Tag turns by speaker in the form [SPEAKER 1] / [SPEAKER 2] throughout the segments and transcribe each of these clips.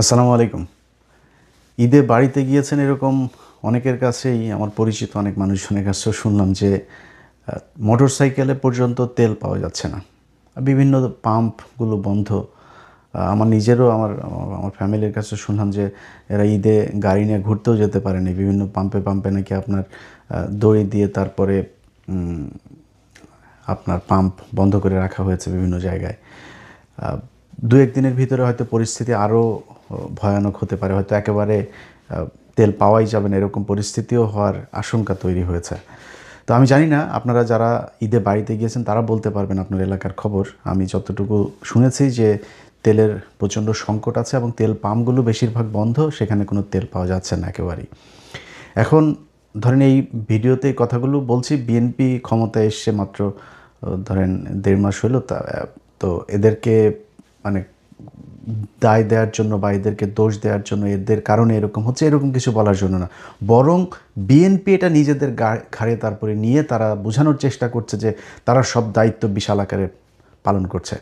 [SPEAKER 1] আসসালামু আলাইকুম। ঈদে বাড়িতে গিয়েছেন এরকম অনেকের কাছেই, আমার পরিচিত অনেক মানুষজনের কাছেও শুনলাম যে মোটরসাইকেলে পর্যন্ত তেল পাওয়া যাচ্ছে না। বিভিন্ন পাম্পগুলো বন্ধ। আমার নিজেরও আমার আমার ফ্যামিলির কাছে শুনলাম যে এরা ঈদে গাড়ি নিয়ে ঘুরতেও যেতে পারেনি। বিভিন্ন পাম্পে পাম্পে নাকি আপনার দড়ি দিয়ে তারপরে আপনার পাম্প বন্ধ করে রাখা হয়েছে বিভিন্ন জায়গায়। দু এক দিনের ভিতরে হয়তো পরিস্থিতি আরও ভয়ানক হতে পারে, হয়তো একেবারে তেল পাওয়াই যাবে না, এরকম পরিস্থিতিও হওয়ার আশঙ্কা তৈরি হয়েছে। তো আমি জানি না আপনারা যারা ঈদে বাড়িতে গিয়েছেন তারা বলতে পারবেন আপনার এলাকার খবর। আমি যতটুকু শুনেছি যে তেলের প্রচণ্ড সংকট আছে এবং তেল পাম্পগুলো বেশিরভাগ বন্ধ, সেখানে কোনো তেল পাওয়া যাচ্ছে না একেবারেই। এখন ধরেন এই ভিডিওতে এই কথাগুলো বলছি, বিএনপি ক্ষমতায় এসছে মাত্র ধরেন 1.5 মাস হলো, তো এদেরকে মানে দায় দেওয়ার জন্য বা এদেরকে দোষ দেওয়ার জন্য, এদের কারণে এরকম হচ্ছে এরকম কিছু বলার জন্য না, বরং বিএনপি এটা নিজেদের ঘাড়ে তারপরে নিয়ে তারা বোঝানোর চেষ্টা করছে যে তারা সব দায়িত্ব বিশাল আকারে পালন করছে।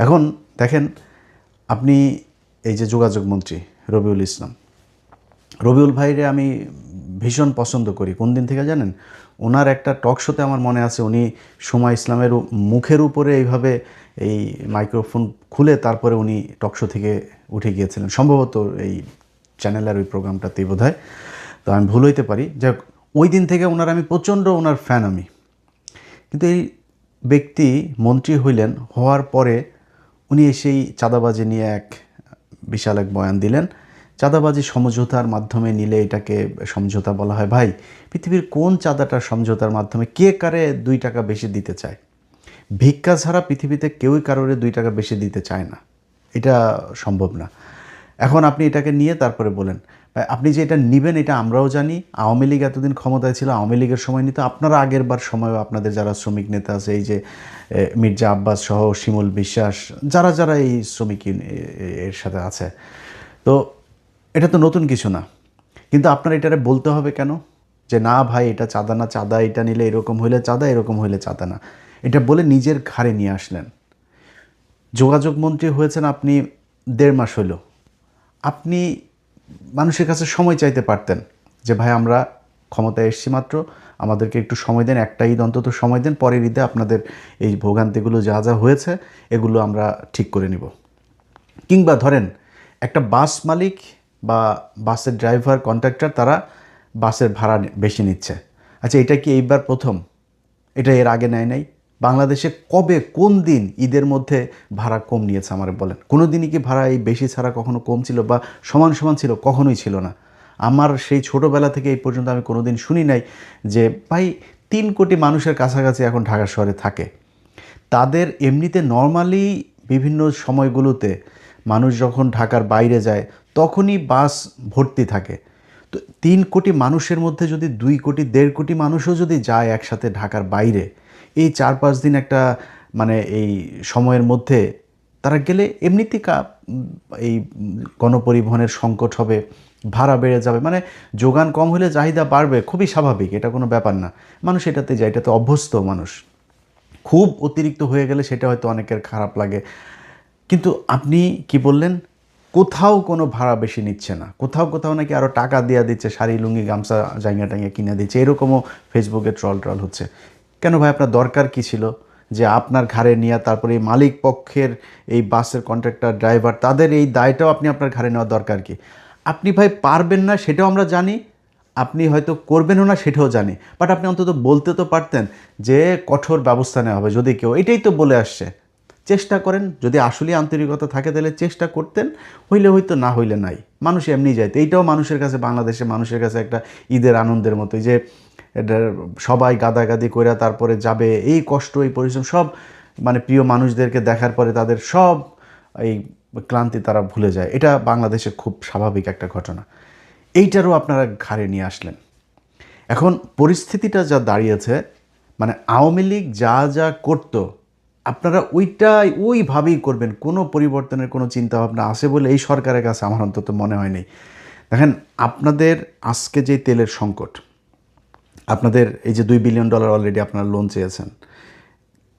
[SPEAKER 1] এখন দেখেন, আপনি এই যে যোগাযোগ মন্ত্রী রবিউল ইসলাম, রবিউল ভাইরে আমি ভীষণ পছন্দ করি। কোন দিন থেকে জানেন? ওনার একটা টক শোতে আমার মনে আছে উনি সুমা ইসলামের মুখের উপরে এইভাবে এই মাইক্রোফোন খুলে তারপরে উনি টক শো থেকে উঠে গিয়েছিলেন, সম্ভবত এই চ্যানেলের ওই প্রোগ্রামটাতেই বোধহয়, তো আমি ভুল হইতে পারি। যাক, ওই দিন থেকে আমি প্রচণ্ড ওনার ফ্যান আমি। কিন্তু এই ব্যক্তি মন্ত্রী হইলেন, হওয়ার পরে উনি এসেই চাঁদাবাজি নিয়ে বিশাল এক বয়ান দিলেন। চাঁদাবাজি সমঝোতার মাধ্যমে নিলে এটাকে সমঝোতা বলা হয়। ভাই, পৃথিবীর কোন চাঁদাটা সমঝোতার মাধ্যমে? কে কারে 2 টাকা বেশি দিতে চায়? ভিক্ষা ছাড়া পৃথিবীতে কেউই কারোরে 2 টাকা বেশি দিতে চায় না, এটা সম্ভব না। এখন আপনি এটাকে নিয়ে তারপরে বলেন আপনি যে এটা নিবেন, এটা আমরাও জানি। আওয়ামী লীগ এতদিন ক্ষমতায় ছিল, আওয়ামী লীগের সময় নিত, আপনারা আগের বার সময়ও আপনাদের যারা শ্রমিক নেতা আছে, এই যে মির্জা আব্বাস সহ শিমুল বিশ্বাস, যারা যারা এই শ্রমিক এর সাথে আছে, তো এটা তো নতুন কিছু না। কিন্তু আপনার এটারে বলতে হবে কেন যে না ভাই এটা চাঁদা না, চাঁদা এটা নিলে এরকম হইলে চাঁদা, এরকম হইলে চাঁদা না? এটা বলে নিজের ঘাড়ে নিয়ে আসলেন। যোগাযোগ মন্ত্রী হয়েছেন আপনি 1.5 মাস হইল। আপনি মানুষের কাছে সময় চাইতে পারতেন যে ভাই আমরা ক্ষমতায় এসছি মাত্র, আমাদেরকে একটু সময় দেন, একটা ঈদ অন্তত সময় দেন, পরের ঈদে আপনাদের এই ভোগান্তিগুলো যা যা হয়েছে এগুলো আমরা ঠিক করে নিব। কিংবা ধরেন একটা বাস মালিক বা বাসের ড্রাইভার, কন্ট্রাক্টর, তারা বাসের ভাড়া বেশি নিচ্ছে। আচ্ছা, এটা কি এইবার প্রথম? এটা এর আগে নেয় নাই? বাংলাদেশে কবে, কোন দিন ঈদের মধ্যে ভাড়া কম নিয়েছে আমার বলেন? কোনো দিনই কি ভাড়া এই বেশি ছাড়া কখনো কম ছিল বা সমান সমান ছিল? কখনোই ছিল না। আমার সেই ছোটোবেলা থেকে এই পর্যন্ত আমি কোনো দিন শুনি নাই যে ভাই 3 কোটি মানুষের কাছাকাছি এখন ঢাকা শহরে থাকে, তাদের এমনিতে নর্মালি বিভিন্ন সময়গুলোতে মানুষ যখন ঢাকার বাইরে যায় তখনই বাস ভর্তি থাকে। তো 3 কোটি মানুষের মধ্যে যদি 2 কোটি 1.5 কোটি মানুষও যদি যায় একসাথে ঢাকার বাইরে, এই 4-5 দিন একটা এই সময়ের মধ্যে তারা গেলে এমনিতেই এই গণপরিবহনের সংকট হবে, ভাড়া বেড়ে যাবে, যোগান কম হলে চাহিদা বাড়বে, খুবই স্বাভাবিক, এটা কোনো ব্যাপার না। মানুষ এটাতে যায়, এটাতে অভ্যস্ত মানুষ। খুব অতিরিক্ত হয়ে গেলে সেটা হয়তো অনেকের খারাপ লাগে। কিন্তু আপনি কি বললেন? কোথাও কোনো ভাড়া বেশি নিচ্ছে না, কোথাও কোথাও নাকি আরও টাকা দেওয়া দিচ্ছে, শাড়ি লুঙ্গি গামছা জাইঙ্গা টাইঙ্গা কিনে দিচ্ছে, এরকমও ফেসবুকে ট্রল হচ্ছে। কেন ভাই, আপনার দরকার কী ছিল যে আপনার ঘাড়ে নিয়ে তারপরে এই মালিক পক্ষের এই বাসের কন্ট্রাক্টর ড্রাইভার তাদের এই দায়টাও আপনি আপনার ঘাড়ে নেওয়ার দরকার কি? আপনি ভাই পারবেন না সেটাও আমরা জানি, আপনি হয়তো করবেনও না সেটাও জানি, বাট আপনি অন্তত বলতে তো পারতেন যে কঠোর ব্যবস্থা নেওয়া হবে যদি কেউ, এটাই তো বলে আসছে। চেষ্টা করেন, যদি আসলেই আন্তরিকতা থাকে তাহলে চেষ্টা করতেন, হইলে হয়তো, না হইলে নাই, মানুষ এমনি যাইতো। এইটাও মানুষের কাছে, বাংলাদেশে মানুষের কাছে একটা ঈদের আনন্দের মতো, যে এটা সবাই গাদাগাদি করে তারপরে যাবে, এই কষ্ট এই পরিশ্রম সব প্রিয় মানুষদেরকে দেখার পরে তাদের সব এই ক্লান্তি তারা ভুলে যায়। এটা বাংলাদেশে খুব স্বাভাবিক একটা ঘটনা। এইটারও আপনারা ঘাড়ে নিয়ে আসলেন। এখন পরিস্থিতিটা যা দাঁড়িয়েছে, আওয়ামী লীগ যা যা করতো আপনারা ওইভাবেই করবেন। কোনো পরিবর্তনের কোনো চিন্তাভাবনা আছে বলে এই সরকারের কাছে আমার অন্তত মনে হয়নি। দেখেন, আপনাদের আজকে যে তেলের সংকট, আপনাদের এই যে $2 বিলিয়ন অলরেডি আপনারা লোন চেয়েছেন,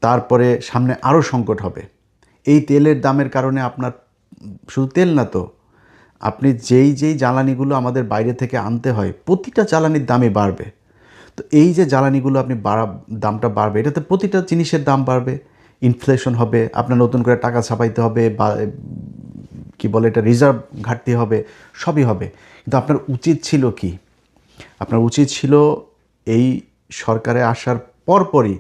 [SPEAKER 1] তারপরে সামনে আরও সংকট হবে। এই তেলের দামের কারণে আপনার শুধু তেল না তো, আপনি যেই জ্বালানিগুলো আমাদের বাইরে থেকে আনতে হয়, প্রতিটা জ্বালানির দামই বাড়বে। তো এই যে জ্বালানিগুলো আপনি দামটা বাড়বে, এটাতে প্রতিটা জিনিসের দাম বাড়বে, ইনফ্লেশন হবে, আপনার নতুন করে টাকা ছাপাইতে হবে, বা কি বলে এটা, রিজার্ভ ঘাটতি হবে, সবই হবে। কিন্তু আপনার উচিত ছিল কি? আপনার উচিত ছিল এই সরকারে আসার পরপরই,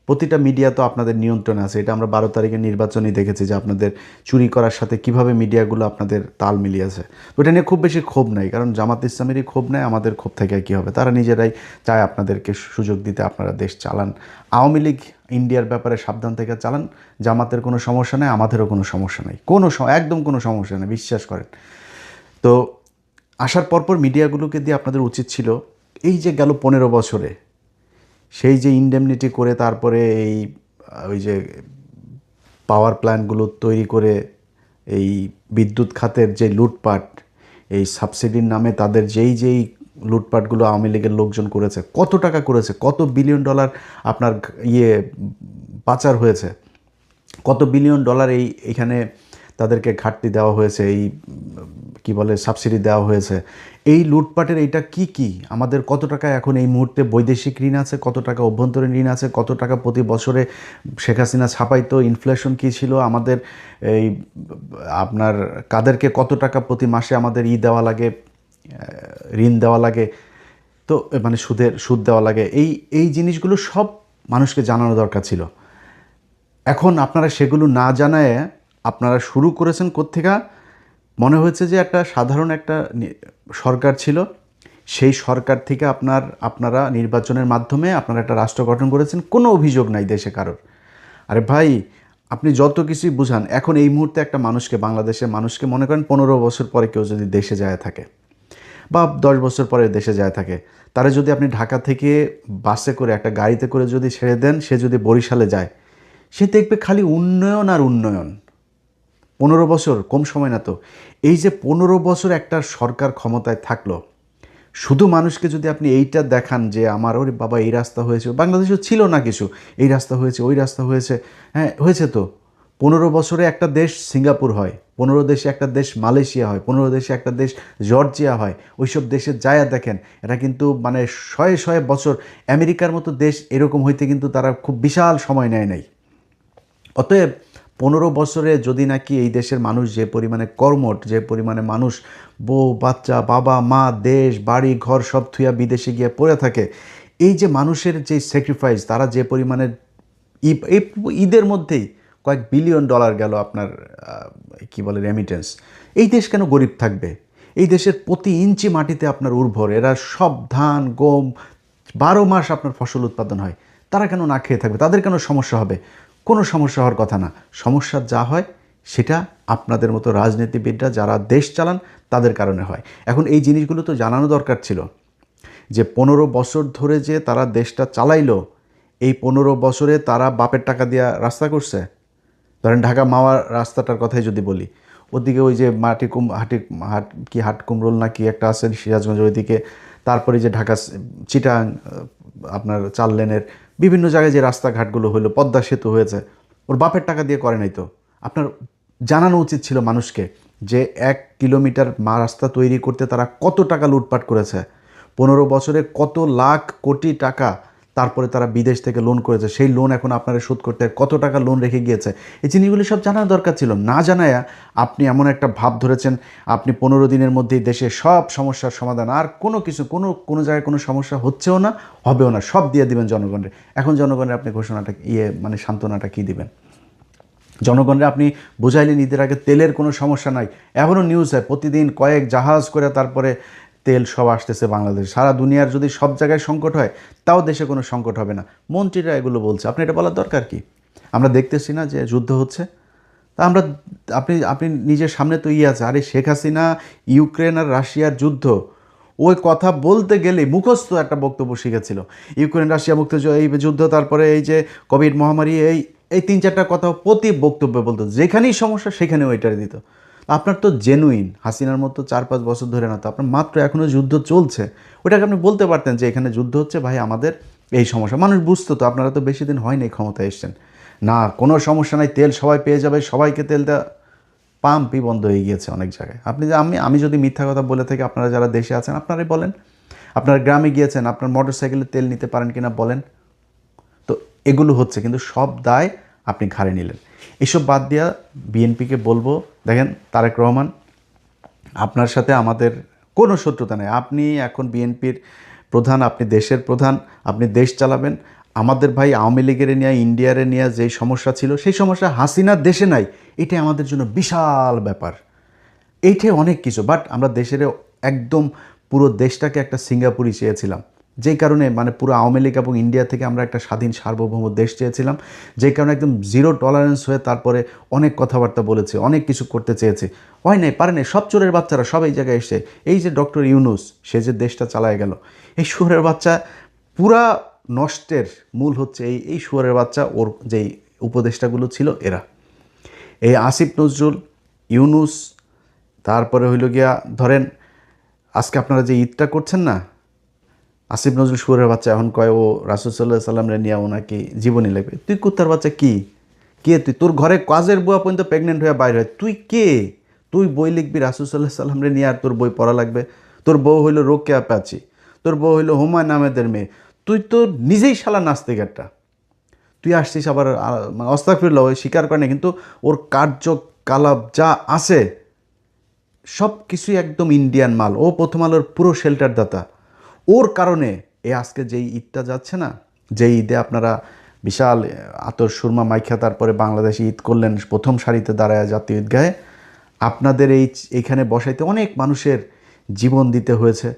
[SPEAKER 1] প্রতিটা মিডিয়া তো আপনাদের নিয়ন্ত্রণে আছে, এটা আমরা 12 তারিখের নির্বাচনেই দেখেছি যে আপনাদের চুরি করার সাথে কিভাবে মিডিয়াগুলো আপনাদের তাল মিলিয়েছে। তো এটা নিয়ে খুব বেশি ক্ষোভ নাই, কারণ জামাত ইসলামেরই ক্ষোভ নেই, আমাদের ক্ষোভ থেকে কী হবে? তারা নিজেরাই চায় আপনাদেরকে সুযোগ দিতে, আপনারা দেশ চালান। আওয়ামী লীগ ইন্ডিয়ার ব্যাপারে সাবধান থেকে চালান, জামাতের কোনো সমস্যা নেই, আমাদেরও কোনো সমস্যা নেই, একদম কোনো সমস্যা নেই, বিশ্বাস করেন। তো আসার পরপর মিডিয়াগুলোকে দিয়ে আপনাদের উচিত ছিল, এই যে গেল 15 বছরে সেই যে ইনডেমনিটি করে, তারপরে ওই যে পাওয়ার প্ল্যান্টগুলো তৈরি করে এই বিদ্যুৎ খাতের যে লুটপাট, এই সাবসিডির নামে তাদের যেই লুটপাটগুলো আওয়ামী লীগের লোকজন করেছে, কত টাকা করেছে, কত বিলিয়ন ডলার আপনার পাচার হয়েছে, কত বিলিয়ন ডলার এইখানে তাদেরকে ঘাটতি দেওয়া হয়েছে, এই কি বলে সাবসিডি দেওয়া হয়েছে। এই লুটপাটের এইটা কি আমাদের কত টাকা এখন এই মুহূর্তে বৈদেশিক ঋণ আছে, কত টাকা অভ্যন্তরীণ ঋণ আছে, কত টাকা প্রতি বছরে শেখ হাসিনা ছাপাইতো, ইনফ্লেশন কী ছিল আমাদের, এই আপনার কাদেরকে কত টাকা প্রতি মাসে আমাদের দেওয়া লাগে, ঋণ দেওয়া লাগে, তো মানে সুদ দেওয়া লাগে, এই জিনিসগুলো সব মানুষকে জানানো দরকার ছিল। এখন আপনারা সেগুলো না জানায় আপনারা শুরু করেছেন কোত্থেকে? মনে হয়েছে যে একটা সাধারণ একটা সরকার ছিল, সেই সরকার থেকে আপনারা নির্বাচনের মাধ্যমে আপনারা একটা রাষ্ট্র গঠন করেছেন, কোনো অভিযোগ নাই দেশে কারোর। আরে ভাই, আপনি যত কিছুই বুঝান, এখন এই মুহূর্তে একটা মানুষকে, বাংলাদেশের মানুষকে মনে করেন 15 বছর পরে কেউ যদি দেশে যায় থাকে, বা 10 বছর পরে দেশে যায় থাকে, তারা যদি আপনি ঢাকা থেকে বাসে করে, একটা গাড়িতে করে যদি ছেড়ে দেন, সে যদি বরিশালে যায়, সে দেখবে খালি উন্নয়ন আর উন্নয়ন। 15 বছর কম সময় না তো। এই যে 15 বছর একটা সরকার ক্ষমতায় থাকলো, শুধু মানুষকে যদি আপনি এইটা দেখান যে আমার ওরে বাবা এই রাস্তা হয়েছে, বাংলাদেশেও ছিল না কিছু, এই রাস্তা হয়েছে, ওই রাস্তা হয়েছে, হ্যাঁ হয়েছে তো। 15 বছরে একটা দেশ সিঙ্গাপুর হয়, 15 দেশে একটা দেশ মালয়েশিয়া হয়, 15 দেশে একটা দেশ জর্জিয়া হয়। ওইসব দেশে যায়া দেখেন, এটা কিন্তু মানে শয়ে বছর, আমেরিকার মতো দেশ এরকম হইতে কিন্তু তারা খুব বিশাল সময় নেয় নাই। অতএব 15 বছরে যদি নাকি এই দেশের মানুষ যে পরিমাণে কর্মঠ, যে পরিমাণে মানুষ বউ বাচ্চা বাবা মা দেশ বাড়ি ঘর সব থুয়া বিদেশে গিয়ে পড়ে থাকে, এই যে মানুষের যে স্যাক্রিফাইস, তারা যে পরিমাণে ঈদের মধ্যেই কয়েক বিলিয়ন ডলার গেল আপনার কি বলে রেমিটেন্স, এই দেশ কেন গরিব থাকবে? এই দেশের প্রতি ইঞ্চি মাটিতে আপনার উর্বর, এরা সব ধান গম 12 মাস আপনার ফসল উৎপাদন হয়, তারা কেন না খেয়ে থাকবে? তাদের কেন সমস্যা হবে? কোনো সমস্যা হওয়ার কথা না। সমস্যা যা হয় সেটা আপনাদের মতো রাজনীতিবিদরা যারা দেশ চালান তাদের কারণে হয়। এখন এই জিনিসগুলো তো জানানো দরকার ছিল যে 15 বছর ধরে যে তারা দেশটা চালাইলো, এই 15 বছরে তারা বাপের টাকা দিয়া রাস্তা করছে। ধরেন ঢাকা মাওয়া রাস্তাটার কথাই যদি বলি, ওদিকে ওই যে হাট কুমরোল না কি একটা আছে সিরাজগঞ্জের ওইদিকে, তারপরে যে ঢাকা চিটাং আপনার 4 লেনের বিভিন্ন জায়গায় যে রাস্তাঘাটগুলো হলো, পদ্মা সেতু হয়েছে, ওর বাপের টাকা দিয়ে করে নাই তো। আপনার জানানো উচিত ছিল মানুষকে যে 1 কিলোমিটার রাস্তা তৈরি করতে তারা কত টাকা লুটপাট করেছে, 15 বছরে কত লাখ কোটি টাকা তারপরে তারা বিদেশ থেকে লোন করেছে, সেই লোন এখন আপনারা শোধ করতে কত টাকা লোন রেখে গিয়েছে। এই জিনিসগুলি সব জানার দরকার ছিল। না জানায়া আপনি এমন একটা ভাব ধরেছেন আপনি 15 দিনের মধ্যেই দেশে সব সমস্যার সমাধান, আর কোনো কিছু কোনো জায়গায় কোনো সমস্যা হচ্ছেও না, হবেও না, সব দিয়ে দিবেন জনগণের। এখন জনগণের আপনি ঘোষণাটা মানে সান্ত্বনাটা কী দিবেন? জনগণরা আপনি বুঝাইলেন ঈদের আগে তেলের কোনো সমস্যা নাই, এখনও নিউজ হয় প্রতিদিন কয়েক জাহাজ করে তারপরে তেল সব আসতেছে বাংলাদেশ। সারা দুনিয়ার যদি সব জায়গায় সংকট হয়, তাও দেশে কোনো সংকট হবে না। মন্ত্রীরা এগুলো বলছে, আপনি এটা বলার দরকার কি? আমরা দেখতেছি না যে যুদ্ধ হচ্ছে? তা আপনি নিজের সামনে তো আছে, আরে শেখ হাসিনা ইউক্রেন আর রাশিয়ার যুদ্ধ, ওই কথা বলতে গেলে মুখস্থ একটা বক্তব্য শিখেছিল, ইউক্রেন রাশিয়া এই যুদ্ধ, তারপরে এই যে কোভিড মহামারী, এই 3-4টা কথা প্রতি বক্তব্যে বলতো, যেখানেই সমস্যা সেখানে ওইটারে দিত। আপনার তো জেনুইন হাসিনার মতো 4-5 বছর ধরে না তো, আপনার মাত্র এখনও যুদ্ধ চলছে, ওটাকে আপনি বলতে পারতেন যে এখানে যুদ্ধ হচ্ছে ভাই, আমাদের এই সমস্যা, মানুষ বুঝতো তো। আপনারা তো বেশি দিন হয়নি ক্ষমতায় এসছেন, না কোনো সমস্যা নাই, তেল সবাই পেয়ে যাবে, সবাইকে তেল দেওয়া, পাম্পই বন্ধ হয়ে গিয়েছে অনেক জায়গায়। আপনি যে আমি যদি মিথ্যা কথা বলে থাকি, আপনারা যারা দেশে আছেন আপনারাই বলেন। আপনারা গ্রামে গিয়েছেন, আপনার মোটরসাইকেলে তেল নিতে পারেন কিনা বলেন। তো এগুলো হচ্ছে, কিন্তু সব দায় আপনি ঘাড়ে নিলেন। এসব বাদ দিয়া বিএনপিকে বলবো, দেখেন তারেক রহমান, আপনার সাথে আমাদের কোনো শত্রুতা নেই। আপনি এখন বিএনপির প্রধান, আপনি দেশের প্রধান, আপনি দেশ চালাবেন। আমাদের ভাই আওয়ামী লীগের নিয়ে, ইন্ডিয়ারে নিয়ে যেই সমস্যা ছিল, সেই সমস্যা হাসিনার দেশে নাই। এটাই আমাদের জন্য বিশাল ব্যাপার, এইটাই অনেক কিছু। বাট আমরা দেশের একদম পুরো দেশটাকে একটা সিঙ্গাপুরই চেয়েছিলাম, যেই কারণে মানে পুরো আওয়ামী লীগ এবং ইন্ডিয়া থেকে আমরা একটা স্বাধীন সার্বভৌম দেশ চেয়েছিলাম, যেই কারণে একদম জিরো টলারেন্স হয়ে তারপরে অনেক কথাবার্তা বলেছে, অনেক কিছু করতে চেয়েছে, হয় নাই, পারে নাই। সব চোরের বাচ্চারা সব এই জায়গায় এসে, এই যে ডক্টর ইউনূস, সে যে দেশটা চালায় গেল, এই শুয়োরের বাচ্চা পুরা নষ্টের মূল হচ্ছে এই শুয়োরের বাচ্চা, ওর যেই উপদেষ্টাগুলো ছিল এরা, এই আসিফ নজরুল, ইউনূস, তারপরে হইল গিয়া ধরেন আজকে আপনারা যে ঈদটা করছেন না, আসিফ নজরুল শুয়োরের বাচ্চা এখন কয় ও রাসূল সাল্লাল্লাহু আলাইহি সাল্লামরে নিয়ে ও নাকি জীবনী লাগবে। তুই কুত্তার বাচ্চা কি কে? তুই তোর ঘরে কাজের বুয়া পর্যন্ত প্রেগনেন্ট হয়ে বাইরে হয়, তুই কে? তুই বই লিখবি রাসূল সাল্লাল্লাহু আলাইহি সাল্লামরে নিয়ে, আর তোর বই পড়া লাগবে? তোর বউ হইল রোকেয়া প্যাচি, তোর বউ হইল হুমায়ুন আহমেদের মেয়ে, তুই তো নিজেই শালা নাস্তিক একটা। তুই আসছিস আবার আস্তাগফিরুল্লাহ, ওই স্বীকার করে না, কিন্তু ওর কার্যকলাপ যা আছে সব কিছুই একদম ইন্ডিয়ান মাল। ও প্রথম আলোর পুরো শেল্টার দাতা। ওর কারণে এ আজকে যেই ঈদটা যাচ্ছে না, যেই ঈদে আপনারা বিশাল আতর সুরমা মাইখা তারপরে বাংলাদেশে ঈদ করলেন প্রথম সারিতে দাঁড়ায় জাতীয় ঈদগাহে, আপনাদের এইখানে বসাইতে অনেক মানুষের জীবন দিতে হয়েছে,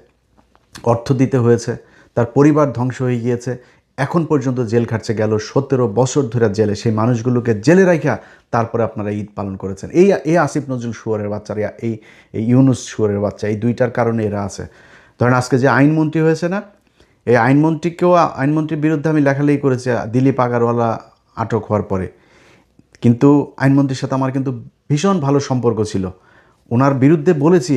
[SPEAKER 1] অর্থ দিতে হয়েছে, তার পরিবার ধ্বংস হয়ে গিয়েছে, এখন পর্যন্ত জেল খাটছে, গেল 17 বছর ধরে জেলে। সেই মানুষগুলোকে জেলে রাখা তারপরে আপনারা ঈদ পালন করেছেন। এই আসিফ নজরুল শুয়োরের বাচ্চার, এই ইউনূস শুয়োরের বাচ্চা, এই দুইটার কারণে এরা আছে। ধরেন আজকে যে আইনমন্ত্রী হয়েছে না, এই আইনমন্ত্রীর বিরুদ্ধে আমি লেখালেখি করেছি দিলীপ আগারওয়ালা আটক হওয়ার পরে, কিন্তু আইনমন্ত্রীর সাথে আমার কিন্তু ভীষণ ভালো সম্পর্ক ছিল। ওনার বিরুদ্ধে বলেছি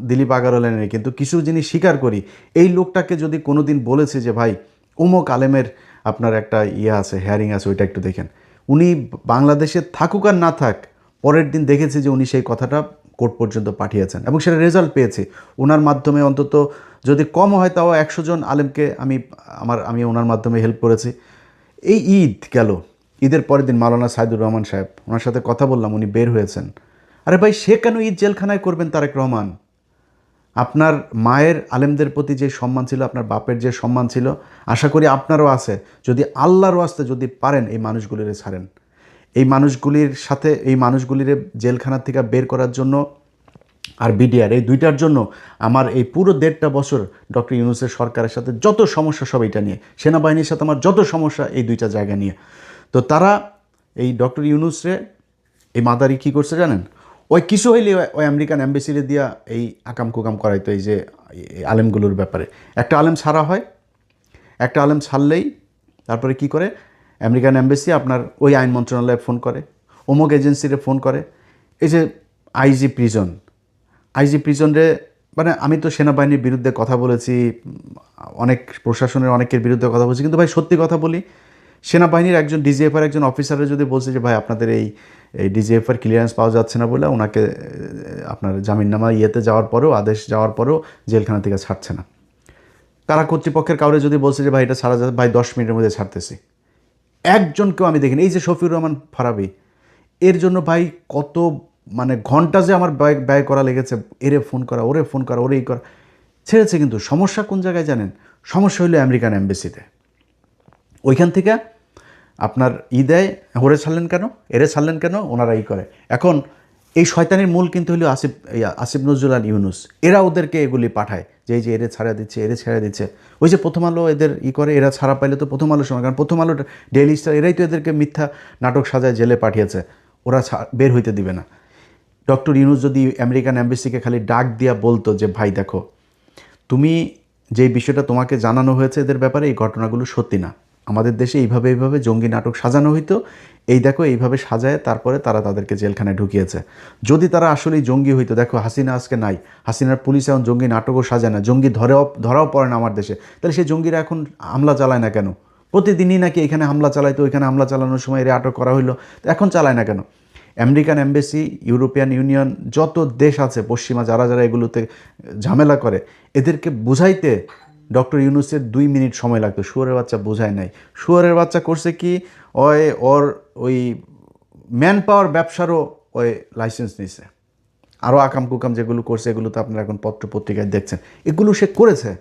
[SPEAKER 1] দিলীপ আগারওয়ালা নেই, কিন্তু কিছু জিনিস স্বীকার করি। এই লোকটাকে যদি কোনো দিন বলেছে যে ভাই অমুক আলেমের আপনার একটা আছে, হেয়ারিং আছে, ওইটা একটু দেখেন, উনি বাংলাদেশে থাকুক আর না থাক, পরের দিন দেখেছি যে উনি সেই কথাটা কোর্ট পর্যন্ত পাঠিয়েছেন এবং সেটা রেজাল্ট পেয়েছে। ওনার মাধ্যমে অন্তত যদি কম হয় তাও 100 জন আলেমকে আমি ওনার মাধ্যমে হেল্প করেছি। এই ঈদ গেল, ঈদের পরের দিন মাওলানা সাইদুর রহমান সাহেব, ওনার সাথে কথা বললাম, উনি বের হয়েছেন। আরে ভাই, সে কেন ঈদ জেলখানায় করবেন? তারেক রহমান, আপনার মায়ের আলেমদের প্রতি যে সম্মান ছিল, আপনার বাপের যে সম্মান ছিল, আশা করি আপনারও আছে। যদি আল্লাহর ওয়াস্তে যদি পারেন এই মানুষগুলিরে ছাড়েন। এই মানুষগুলির সাথে, এই মানুষগুলিরে জেলখানা থেকে বের করার জন্য আর বিডিআর, এই দুইটার জন্য আমার এই পুরো 1.5 বছর ডক্টর ইউনূসের সরকারের সাথে যত সমস্যা সব এইটা নিয়ে, সেনাবাহিনীর সাথে আমার যত সমস্যা এই দুইটা জায়গা নিয়ে। তো তারা এই ডক্টর ইউনূসরে এই মাদারি কী করছে জানেন? ওই কিছু হইলে ওই আমেরিকান অ্যাম্বাসিরে দিয়া এই আকাম কুকাম করাইতো, এই যে আলেমগুলোর ব্যাপারে। একটা আলেম ছাড়া হয়, একটা আলেম ছাড়লেই তারপরে কি করে, আমেরিকান অ্যাম্বাসি আপনার ওই আইন মন্ত্রণালয়ে ফোন করে, অমুক এজেন্সিরে ফোন করে। এই যে আইজি প্রিজনরে, মানে আমি তো সেনাবাহিনীর বিরুদ্ধে কথা বলেছি, অনেক প্রশাসনের অনেকের বিরুদ্ধে কথা বলছি, কিন্তু ভাই সত্যি কথা বলি, সেনাবাহিনীর একজন ডিজিএফআর একজন অফিসারের যদি বলছে যে ভাই আপনাদের এই ডিজিএফআর ক্লিয়ারেন্স পাওয়া যাচ্ছে না বলে ওনাকে আপনার জামিননামা যাওয়ার পরেও, আদেশ যাওয়ার পরেও জেলখানা থেকে ছাড়ছে না, কারা কর্তৃপক্ষের কাউরে যদি বলছে যে ভাই এটা ছাড়া যাচ্ছে, ভাই 10 মিনিটের মধ্যে ছাড়তেছি, একজনকেও আমি দেখিনি। এই যে শফিউর রহমান ফারাবি, এর জন্য ভাই কত মানে ঘন্টা যে আমার ব্যয় করা লেগেছে, এরে ফোন করা, ওরে ফোন করা, ওরেই করা, ছেড়েছে। কিন্তু সমস্যা কোন জায়গায় জানেন? সমস্যা হলো আমেরিকান অ্যাম্বাসিতে। ওইখান থেকে আপনার দেয়, ওরে ছাড়লেন কেন, এরে ছাড়লেন কেন, ওনারা করে। এখন এই শয়তানির মূল কিন্তু হলো আসিফ নজরুল আর ইউনূস। এরা ওদেরকে এগুলি পাঠায় যে এই যে এরে ছাড়া দিচ্ছে, এরে ছেড়ে দিচ্ছে। ওই যে প্রথম আলো এদের করে, এরা ছাড়া পাইলে তো প্রথম আলোর সময়, কারণ প্রথম আলো, ডেইলি স্টার, এরাই তো এদেরকে মিথ্যা নাটক সাজায় জেলে পাঠিয়েছে। ওরা বের হইতে দিবে না। ডক্টর ইউনূস যদি আমেরিকান অ্যাম্বাসিকে খালি ডাক দিয়া বলতো যে ভাই দেখো, তুমি যেই বিষয়টা তোমাকে জানানো হয়েছে এদের ব্যাপারে, এই ঘটনাগুলো সত্যি না, আমাদের দেশে এইভাবে জঙ্গি নাটক সাজানো হইতো, এই দেখো এইভাবে সাজায় তারপরে তারা তাদেরকে জেলখানায় ঢুকিয়েছে। যদি তারা আসলেই জঙ্গি হইতো, দেখো হাসিনা আজকে নাই, হাসিনার পুলিশ এখন জঙ্গি নাটকও সাজায় না, জঙ্গি ধরাও পড়ে না আমার দেশে, তাহলে সেই জঙ্গিরা এখন হামলা চালায় না কেন? প্রতিদিনই নাকি এখানে হামলা চালাইতো, ওইখানে হামলা চালানোর সময় এরা আটক করা হইলো, এখন চালায় না কেন? আমেরিকান এমবেসি, ইউরোপিয়ান ইউনিয়ন, যত দেশ আছে পশ্চিমা যারা যারা এগুলোতে ঝামেলা করে, এদেরকে বুঝাইতে ডক্টর ইউনূসের 2 মিনিট সময় লাগতো। শুয়োরের বাচ্চা বোঝায় নাই। শুয়োরের বাচ্চা করছে কি, ওর ওই ম্যান পাওয়ার ব্যবসারও ওই লাইসেন্স নিছে। আরও আকাম কুকাম যেগুলো করছে এগুলো তো আপনারা এখন পত্র পত্রিকায় দেখছেন, এগুলো সে করেছে।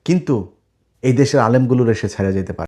[SPEAKER 1] কিন্তু এই দেশের আলেমগুলোর সে ছেড়ে যেতে পারে।